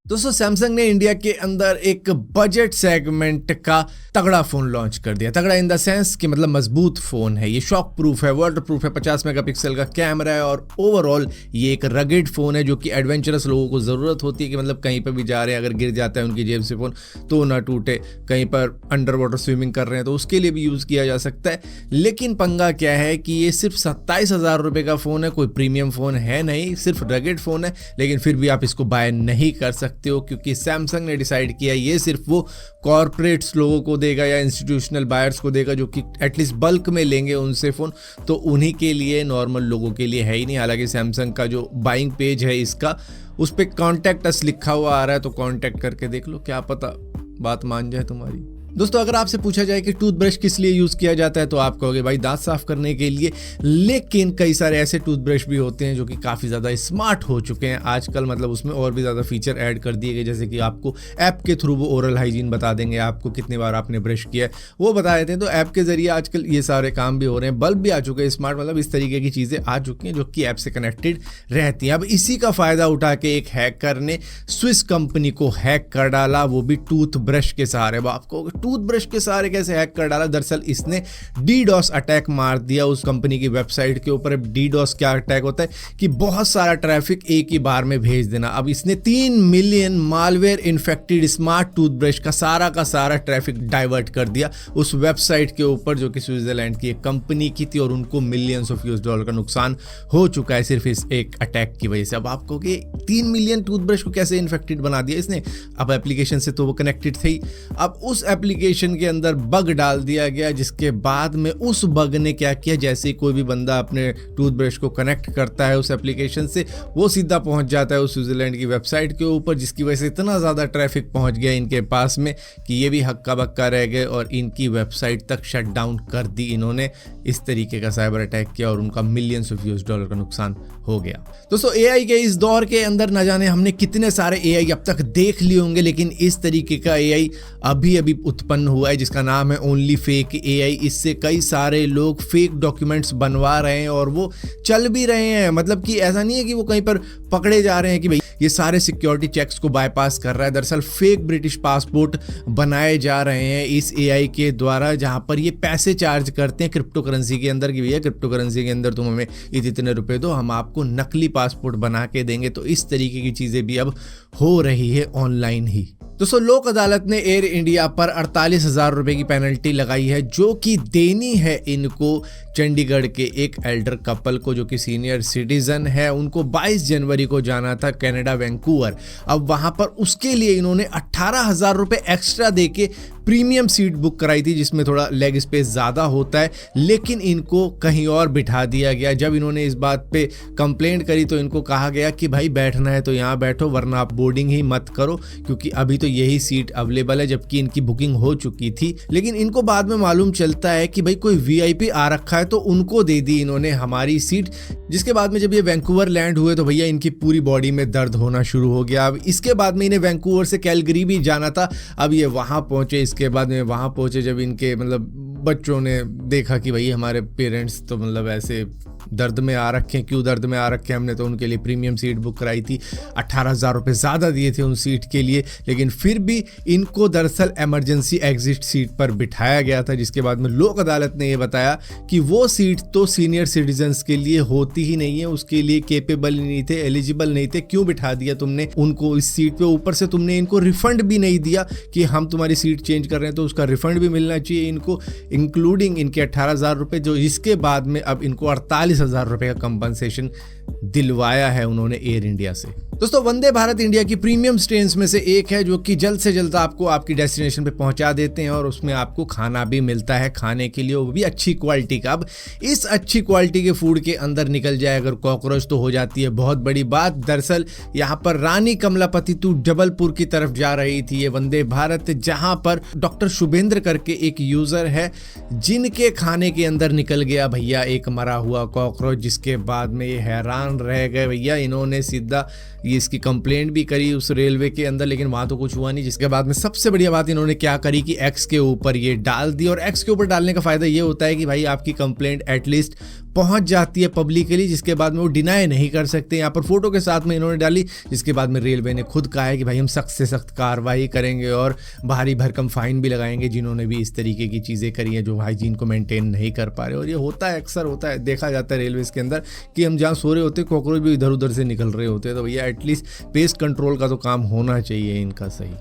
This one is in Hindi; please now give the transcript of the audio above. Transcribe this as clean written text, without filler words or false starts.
दोस्तों सैमसंग ने इंडिया के अंदर एक बजट सेगमेंट का तगड़ा फोन लॉन्च कर दिया। तगड़ा इन द सेंस कि मतलब मजबूत फोन है, ये शॉक प्रूफ है, वाटर प्रूफ है, 50 मेगापिक्सल का कैमरा है और ओवरऑल ये एक रगेड फोन है जो कि एडवेंचरस लोगों को ज़रूरत होती है कि मतलब कहीं पर भी जा रहे हैं, अगर गिर जाता है उनकी जेब से फ़ोन तो ना टूटे, कहीं पर अंडर वाटर स्विमिंग कर रहे हैं तो उसके लिए भी यूज़ किया जा सकता है। लेकिन पंगा क्या है कि ये सिर्फ 27,000 रुपये का फ़ोन है, कोई प्रीमियम फ़ोन है नहीं, सिर्फ रगेड फ़ोन है, लेकिन फिर भी आप इसको बाय नहीं कर सकते हो क्योंकि सैमसंग ने डिसाइड किया ये सिर्फ वो कॉर्पोरेट्स लोगों को देगा या इंस्टीट्यूशनल बायर्स को देगा जो कि एटलीस्ट बल्क में लेंगे उनसे फ़ोन, तो उन्हीं के लिए, नॉर्मल लोगों के लिए है ही नहीं। हालांकि सैमसंग का जो बाइंग पेज है इसका, उस पर कॉन्टैक्ट अस लिखा हुआ आ रहा है, तो कॉन्टैक्ट करके देख लो, क्या पता बात मान जाए तुम्हारी। दोस्तों अगर आपसे पूछा जाए कि टूथब्रश किस लिए यूज़ किया जाता है तो आप कहोगे भाई दांत साफ करने के लिए, लेकिन कई सारे ऐसे टूथब्रश भी होते हैं जो कि काफ़ी ज़्यादा स्मार्ट हो चुके हैं आजकल, मतलब उसमें और भी ज़्यादा फीचर ऐड कर दिए गए, जैसे कि आपको ऐप के थ्रू वो ओरल हाइजीन बता देंगे, आपको कितनी बार आपने ब्रश किया है वो बता देते हैं। तो ऐप के ज़रिए आजकल ये सारे काम भी हो रहे हैं, बल्ब भी आ चुके हैं स्मार्ट, मतलब इस तरीके की चीज़ें आ चुकी हैं जो कि ऐप से कनेक्टेड रहती हैं। अब इसी का फ़ायदा उठा के एक हैकर ने स्विस कंपनी को हैक कर डाला, वो भी टूथब्रश के सहारे। अब आपको टूथब्रश के सहारे कैसे हैक कर डाला, दरअसल इसने डीडॉस अटैक मार दिया उस कंपनी की वेबसाइट के ऊपर। अब डीडॉस क्या अटैक होता है कि बहुत सारा ट्रैफिक एक ही बार में भेज देना। अब इसने 3 million malware infected smart toothbrush का सारा ट्रैफिक डाइवर्ट कर दिया उस वेबसाइट के ऊपर जो कि स्विट्जरलैंड की एक कंपनी की थी, और उनको मिलियंस ऑफ यूएस डॉलर का नुकसान हो चुका है सिर्फ इस एक अटैक की वजह से। अब आपको कि 3 मिलियन टूथब्रश को कैसे इन्फेक्टेड बना दिया इसने। अब एप्लीकेशन से तो वो कनेक्टेड थे, अब उस एप्लीकेशन के अंदर बग डाल दिया गया, जिसके बाद में उस बग ने क्या किया, जैसे ही कोई भी बंदा अपने टूथब्रश को कनेक्ट करता है उस एप्लीकेशन से, वो सीधा पहुंच जाता है उस स्विट्जरलैंड की वेबसाइट के ऊपर, जिसकी वजह से इतना ज़्यादा ट्रैफिक पहुंच गया इनके पास में कि ये भी हक्का बक्का रह गए और इनकी वेबसाइट तक शट डाउन कर दी इन्होंने। इस तरीके का साइबर अटैक किया और उनका मिलियंस ऑफ यूएस डॉलर का नुकसान हो गया। दोस्तों एआई के इस दौर के अंदर न जाने हमने कितने सारे एआई अब तक देख लिए होंगे, लेकिन इस तरीके का एआई अभी उत्पन्न हुआ है जिसका नाम है ओनली फेक एआई। इससे कई सारे लोग फेक डॉक्यूमेंट्स बनवा रहे हैं और वो चल भी रहे हैं, मतलब कि ऐसा नहीं है कि वो कहीं पर पकड़े जा रहे हैं कि भाई ये सारे सिक्योरिटी चेक्स को बाईपास कर रहा है। दरअसल फेक ब्रिटिश पासपोर्ट बनाए जा रहे हैं इस एआई के द्वारा, जहां पर ये पैसे चार्ज करते हैं क्रिप्टो करेंसी के अंदर कि भैया क्रिप्टो करेंसी के अंदर तुम हमें इतने रुपए दो, हम आपको नकली पासपोर्ट बना के देंगे। तो इस तरीके की चीजें भी अब हो रही है ऑनलाइन ही। दोस्तों लोक अदालत ने एयर इंडिया पर 48,000 रुपए की पेनल्टी लगाई है जो कि देनी है इनको चंडीगढ़ के एक एल्डर कपल को जो कि सीनियर सिटीजन है। उनको 22 जनवरी को जाना था कनाडा वैंकूवर। अब वहां पर उसके लिए इन्होंने 18,000 रुपए एक्स्ट्रा देके प्रीमियम सीट बुक कराई थी जिसमें थोड़ा लेग स्पेस ज़्यादा होता है, लेकिन इनको कहीं और बिठा दिया गया। जब इन्होंने इस बात पे कंप्लेंट करी तो इनको कहा गया कि भाई बैठना है तो यहाँ बैठो वरना आप बोर्डिंग ही मत करो, क्योंकि अभी तो यही सीट अवेलेबल है, जबकि इनकी बुकिंग हो चुकी थी। लेकिन इनको बाद में मालूम चलता है कि भाई कोई वीआईपी आ रखा है तो उनको दे दी इन्होंने हमारी सीट। जिसके बाद में जब ये वैंकूवर लैंड हुए तो भैया इनकी पूरी बॉडी में दर्द होना शुरू हो गया। अब इसके बाद में इन्हें वैंकूवर से कैलगरी भी जाना था। अब ये वहाँ पहुँचे, इसके बाद में वहाँ पहुँचे जब इनके मतलब बच्चों ने देखा कि भाई हमारे पेरेंट्स तो मतलब ऐसे दर्द में आ रखे हैं, क्यों दर्द में आ रखे हैं, हमने तो उनके लिए प्रीमियम सीट बुक कराई थी, 18,000 रुपये ज़्यादा दिए थे उन सीट के लिए, लेकिन फिर भी इनको दरअसल इमरजेंसी एग्जिट सीट पर बिठाया गया था। जिसके बाद में लोक अदालत ने ये बताया कि वो सीट तो सीनियर सिटीजन्स के लिए होती ही नहीं है, उसके लिए केपेबल ही नहीं थे, एलिजिबल नहीं थे, क्यों बिठा दिया तुमने उनको इस सीट पे। ऊपर से तुमने इनको रिफंड भी नहीं दिया कि हम तुम्हारी सीट चेंज कर रहे हैं, तो उसका रिफंड भी मिलना चाहिए इनको, इंक्लूडिंग इनके 18,000 रुपये, जो इसके बाद में अब इनको 48,000 रुपये का कंपनसेशन दिलवाया है उन्होंने एयर इंडिया से। दोस्तों वंदे भारत इंडिया की प्रीमियम ट्रेन्स में से एक है जो कि जल्द से जल्द आपको आपकी डेस्टिनेशन पे पहुंचा देते हैं और उसमें आपको खाना भी मिलता है खाने के लिए, वो भी अच्छी क्वालिटी का। अब इस अच्छी क्वालिटी के फूड के अंदर निकल जाए अगर कॉकरोच तो हो जाती है बहुत बड़ी बात। दरअसल यहाँ पर रानी कमलापति टू जबलपुर की तरफ जा रही थी ये वंदे भारत, जहाँ पर डॉक्टर शुभेंद्र करके एक यूजर है जिनके खाने के अंदर निकल गया भैया एक मरा हुआ कॉकरोच, जिसके बाद में ये हैरान रह गए भैया। इन्होंने सीधा ये इसकी कंप्लेंट भी करी उस रेलवे के अंदर, लेकिन वहाँ तो कुछ हुआ नहीं। जिसके बाद में सबसे बढ़िया बात इन्होंने क्या करी कि एक्स के ऊपर ये डाल दी, और एक्स के ऊपर डालने का फ़ायदा ये होता है कि भाई आपकी कंप्लेंट एटलीस्ट पहुंच जाती है पब्लिकली, जिसके बाद में वो डिनाई नहीं कर सकते। यहाँ पर फोटो के साथ में इन्होंने डाली, जिसके बाद में रेलवे ने खुद कहा है कि भाई हम सख्त से सख्त कार्रवाई करेंगे और भारी भरकम फाइन भी लगाएंगे जिन्होंने भी इस तरीके की चीज़ें करी हैं, जो हाइजीन को मेंटेन नहीं कर पा रहे। और ये होता है, अक्सर होता है, देखा जाता है रेलवे के अंदर कि हम जहाँ सो रहे होते कॉकरोच भी इधर उधर से निकल रहे होते हैं। तो भैया एटलीस्ट पेस्ट कंट्रोल का तो काम होना चाहिए इनका सही।